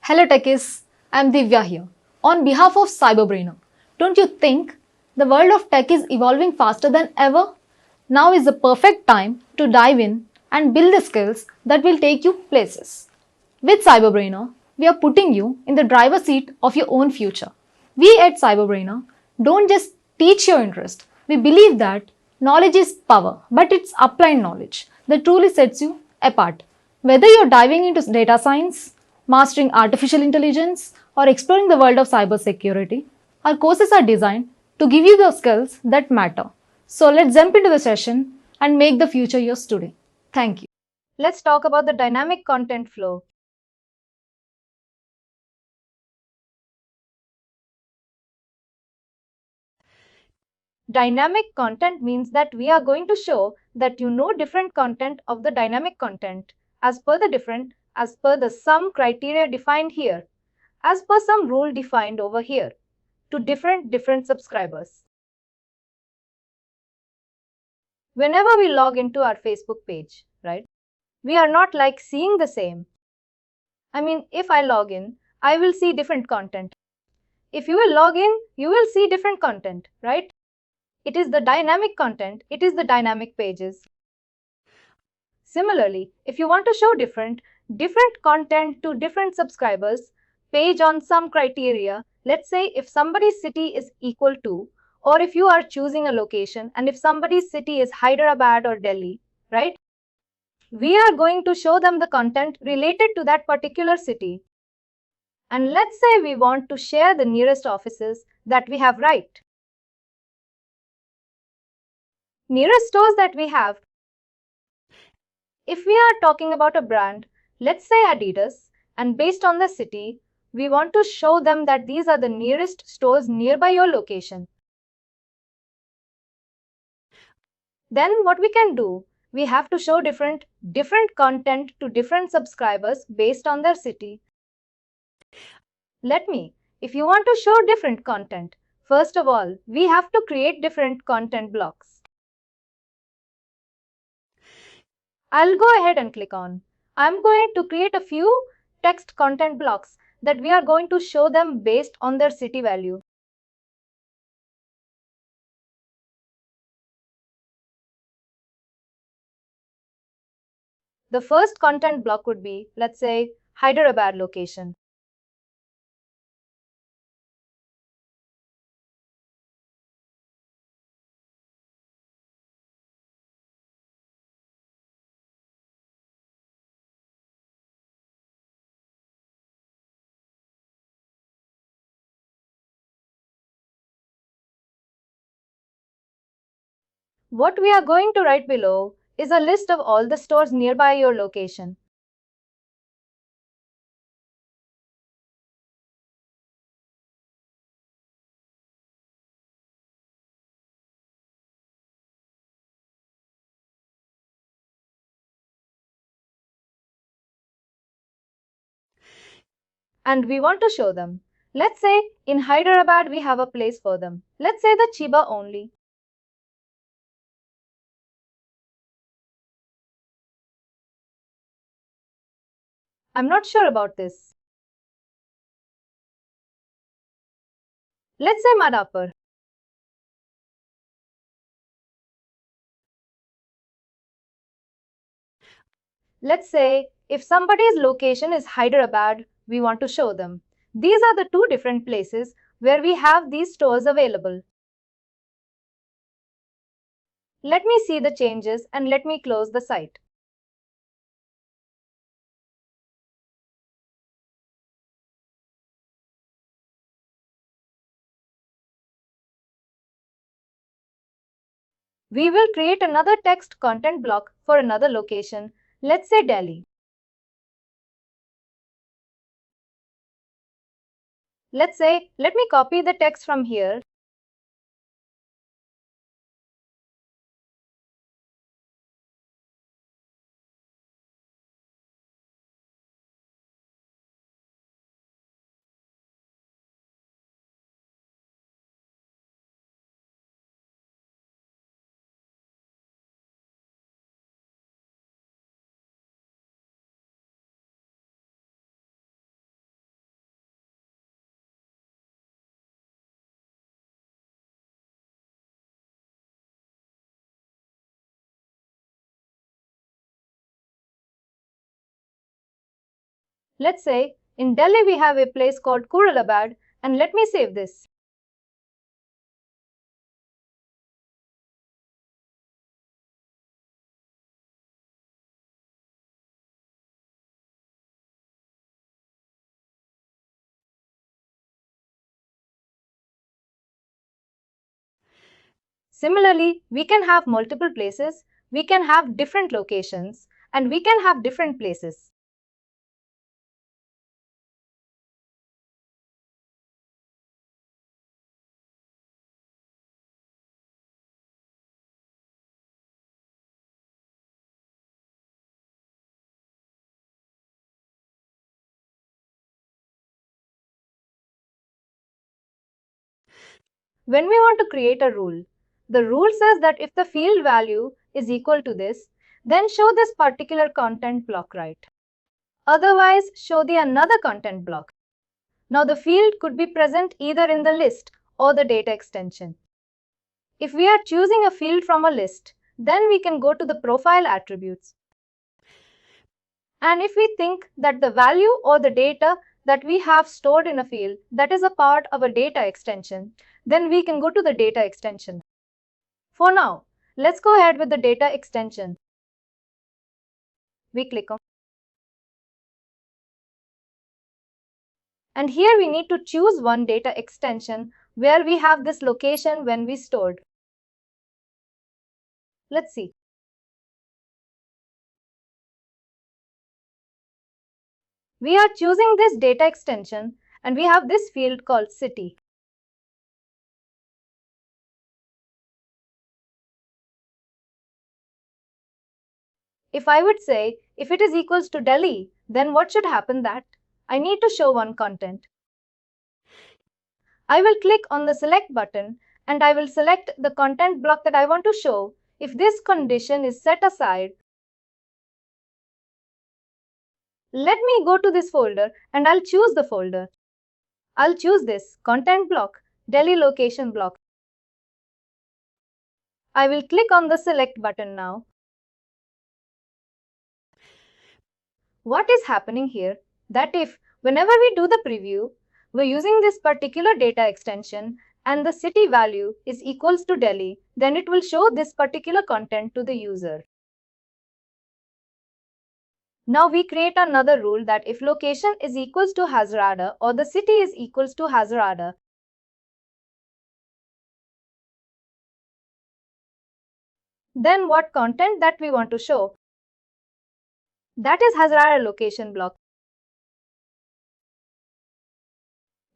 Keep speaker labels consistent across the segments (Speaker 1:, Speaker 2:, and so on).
Speaker 1: Hello techies, I'm Divya here. On behalf of CyberBrainer, don't you think the world of tech is evolving faster than ever? Now is the perfect time to dive in and build the skills that will take you places. With CyberBrainer, we are putting you in the driver's seat of your own future. We at CyberBrainer don't just teach your interest. We believe that knowledge is power, but it's applied knowledge that truly sets you apart. Whether you're diving into data science, mastering artificial intelligence, or exploring the world of cybersecurity, our courses are designed to give you the skills that matter. So let's jump into the session and make the future yours today. Thank you.
Speaker 2: Let's talk about the dynamic content flow. Dynamic content means that we are going to show that you know different content of the dynamic content as per the some criteria defined here, as per some rule defined over here to different subscribers. Whenever we log into our Facebook page, right? We are not like seeing the same. I mean, if I log in, I will see different content. If you will log in, you will see different content, right? It is the dynamic content, it is the dynamic pages. Similarly, if you want to show different content to different subscribers page on some criteria, let's say if somebody's city is equal to, or if you are choosing a location and if somebody's city is Hyderabad or Delhi, right? We are going to show them the content related to that particular city. And let's say we want to share the nearest offices that we have, right? Nearest stores that we have. If we are talking about a brand, let's say Adidas, and based on the city, we want to show them that these are the nearest stores nearby your location. Then what we can do, we have to show different content to different subscribers based on their city. If you want to show different content, first of all, we have to create different content blocks. I'll go ahead and click on. I'm going to create a few text content blocks that we are going to show them based on their city value. The first content block would be, let's say, Hyderabad location. What we are going to write below is a list of all the stores nearby your location. And we want to show them. Let's say in Hyderabad we have a place for them. Let's say the Chiba only. I'm not sure about this. Let's say Madapur. Let's say if somebody's location is Hyderabad, we want to show them. These are the two different places where we have these stores available. Let me see the changes and let me close the site. We will create another text content block for another location, let's say Delhi. Let's say, let me copy the text from here. Let's say in Delhi we have a place called Kuralabad, and let me save this. Similarly, we can have multiple places, we can have different locations, and we can have different places. When we want to create a rule, the rule says that if the field value is equal to this, then show this particular content block, right? Otherwise, show the another content block. Now the field could be present either in the list or the data extension. If we are choosing a field from a list, then we can go to the profile attributes. And if we think that the value or the data that we have stored in a field that is a part of a data extension, then we can go to the data extension. For now, let's go ahead with the data extension. We click on. And here we need to choose one data extension where we have this location when we stored. Let's see. We are choosing this data extension and we have this field called city. If I would say, if it is equals to Delhi, then what should happen that? I need to show one content. I will click on the select button and I will select the content block that I want to show. If this condition is set aside, let me go to this folder and I'll choose the folder. I'll choose this content block, Delhi location block. I will click on the select button now. What is happening here? That if whenever we do the preview, we're using this particular data extension and the city value is equals to Delhi, then it will show this particular content to the user. Now we create another rule that if location is equals to Hazarada or the city is equals to Hazarada, then what content that we want to show? That is Hazarada location block.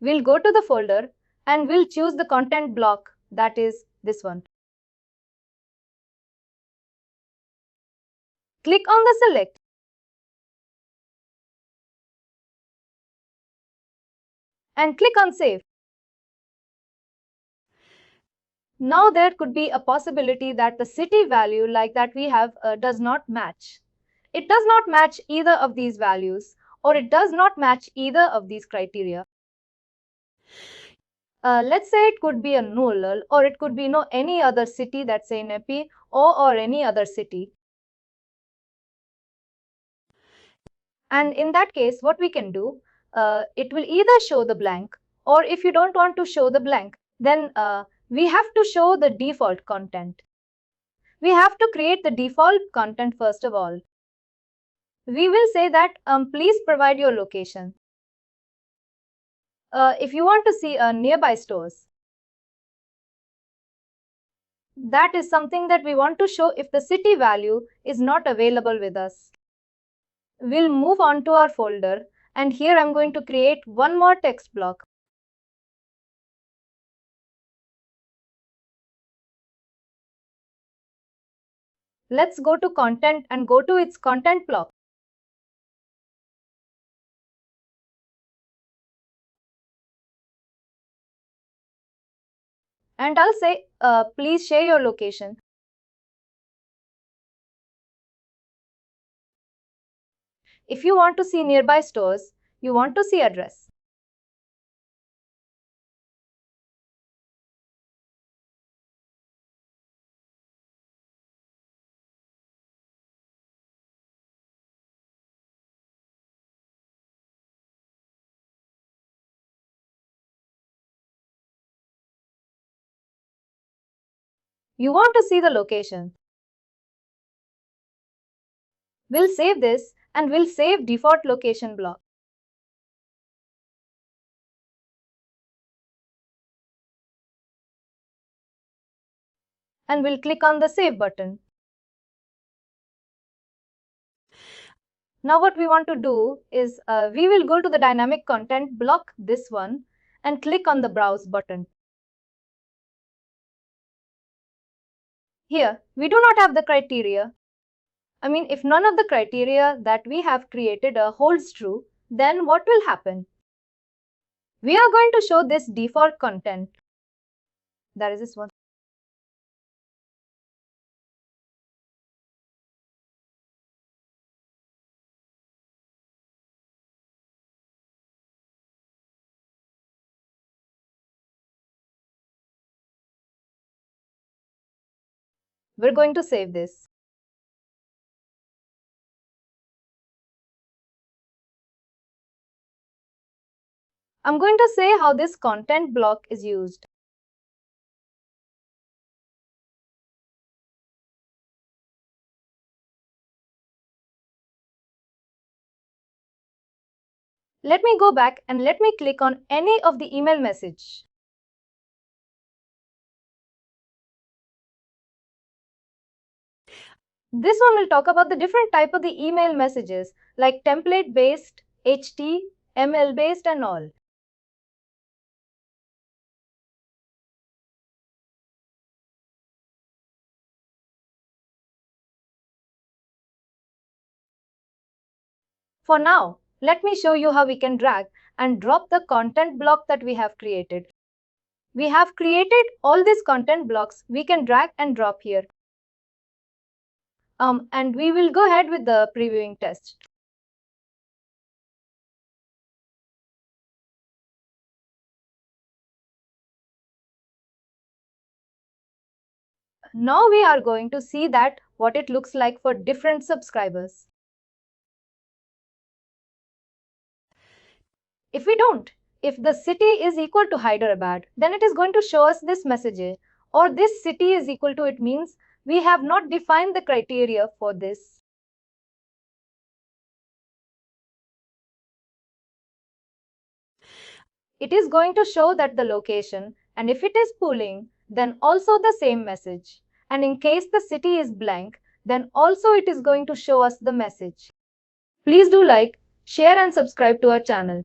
Speaker 2: We'll go to the folder and we'll choose the content block, that is this one. Click on the select. And click on save. Now there could be a possibility that the city value like that we have does not match. It does not match either of these values or it does not match either of these criteria. Let's say it could be a null or it could be any other city, that's say Nepi or any other city. And in that case, what we can do, it will either show the blank or if you don't want to show the blank, then we have to show the default content. We have to create the default content first of all. We will say that please provide your location. If you want to see nearby stores, that is something that we want to show if the city value is not available with us. We'll move on to our folder and here I'm going to create one more text block. Let's go to content and go to its content block. And I'll say, please share your location. If you want to see nearby stores, you want to see address. You want to see the location. We'll save this and we'll save default location block. And we'll click on the Save button. Now what we want to do is we will go to the dynamic content block, this one, and click on the Browse button. Here, we do not have the criteria. If none of the criteria that we have created holds true, then what will happen? We are going to show this default content. That is this one. We're going to save this. I'm going to say how this content block is used. Let me go back and let me click on any of the email message. This one will talk about the different type of the email messages like template based, HTML based and all. For now, let me show you how we can drag and drop the content block that we have created. We have created all these content blocks we can drag and drop here. And we will go ahead with the previewing test. Now we are going to see that what it looks like for different subscribers. If the city is equal to Hyderabad, then it is going to show us this message, or this city is equal to, it means we have not defined the criteria for this. It is going to show that the location, and if it is pooling, then also the same message. And in case the city is blank, then also it is going to show us the message. Please do like, share and subscribe to our channel.